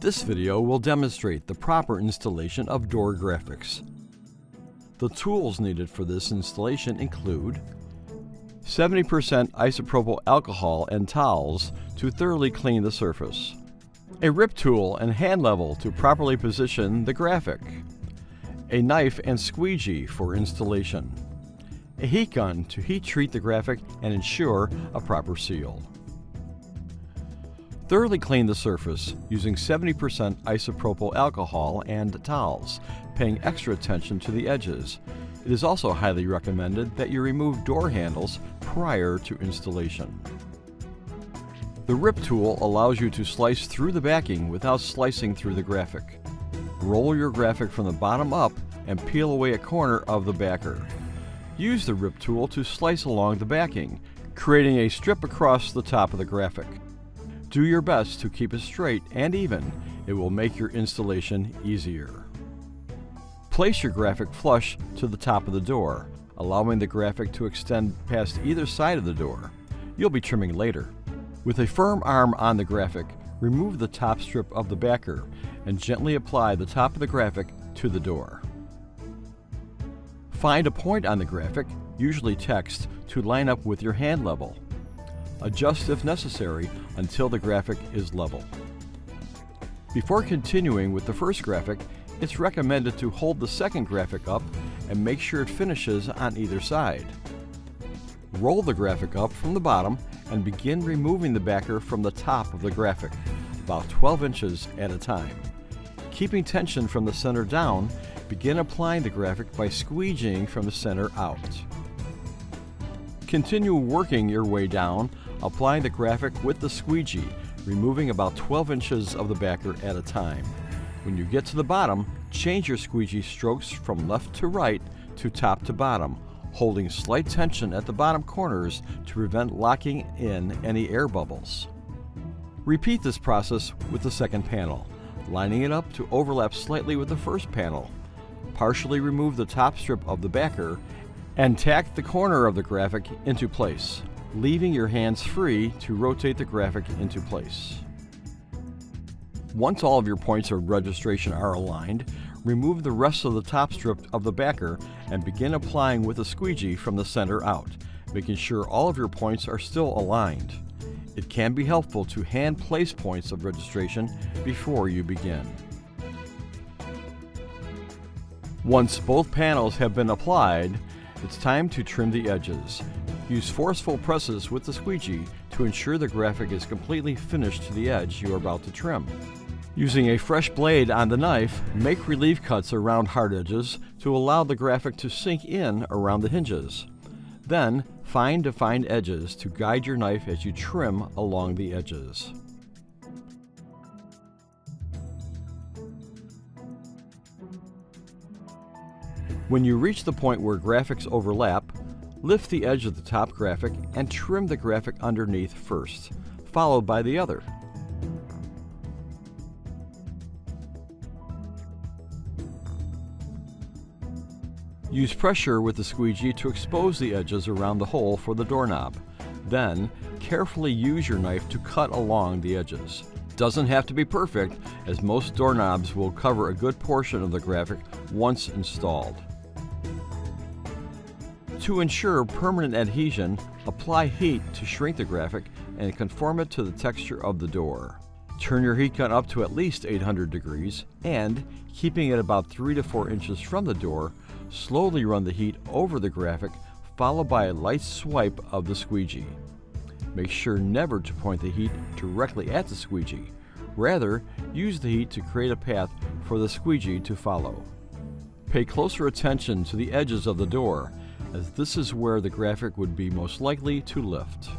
This video will demonstrate the proper installation of door graphics. The tools needed for this installation include 70% isopropyl alcohol and towels to thoroughly clean the surface, a rip tool and hand level to properly position the graphic, a knife and squeegee for installation, a heat gun to heat treat the graphic and ensure a proper seal. Thoroughly clean the surface using 70% isopropyl alcohol and towels, paying extra attention to the edges. It is also highly recommended that you remove door handles prior to installation. The rip tool allows you to slice through the backing without slicing through the graphic. Roll your graphic from the bottom up and peel away a corner of the backer. Use the rip tool to slice along the backing, creating a strip across the top of the graphic. Do your best to keep it straight and even. It will make your installation easier. Place your graphic flush to the top of the door, allowing the graphic to extend past either side of the door. You'll be trimming later. With a firm arm on the graphic, remove the top strip of the backer and gently apply the top of the graphic to the door. Find a point on the graphic, usually text, to line up with your hand level. Adjust if necessary until the graphic is level. Before continuing with the first graphic, it's recommended to hold the second graphic up and make sure it finishes on either side. Roll the graphic up from the bottom and begin removing the backer from the top of the graphic, about 12 inches at a time. Keeping tension from the center down, begin applying the graphic by squeegeeing from the center out. Continue working your way down, applying the graphic with the squeegee, removing about 12 inches of the backer at a time. When you get to the bottom, change your squeegee strokes from left to right to top to bottom, holding slight tension at the bottom corners to prevent locking in any air bubbles. Repeat this process with the second panel, lining it up to overlap slightly with the first panel. Partially remove the top strip of the backer and tack the corner of the graphic into place, leaving your hands free to rotate the graphic into place. Once all of your points of registration are aligned, remove the rest of the top strip of the backer and begin applying with a squeegee from the center out, making sure all of your points are still aligned. It can be helpful to hand place points of registration before you begin. Once both panels have been applied, it's time to trim the edges. Use forceful presses with the squeegee to ensure the graphic is completely finished to the edge you are about to trim. Using a fresh blade on the knife, make relief cuts around hard edges to allow the graphic to sink in around the hinges. Then, fine defined edges to guide your knife as you trim along the edges. When you reach the point where graphics overlap, lift the edge of the top graphic and trim the graphic underneath first, followed by the other. Use pressure with the squeegee to expose the edges around the hole for the doorknob. Then, carefully use your knife to cut along the edges. Doesn't have to be perfect, as most doorknobs will cover a good portion of the graphic once installed. To ensure permanent adhesion, apply heat to shrink the graphic and conform it to the texture of the door. Turn your heat gun up to at least 800 degrees and, keeping it about 3 to 4 inches from the door, slowly run the heat over the graphic, followed by a light swipe of the squeegee. Make sure never to point the heat directly at the squeegee. Rather, use the heat to create a path for the squeegee to follow. Pay closer attention to the edges of the door, as this is where the graphic would be most likely to lift.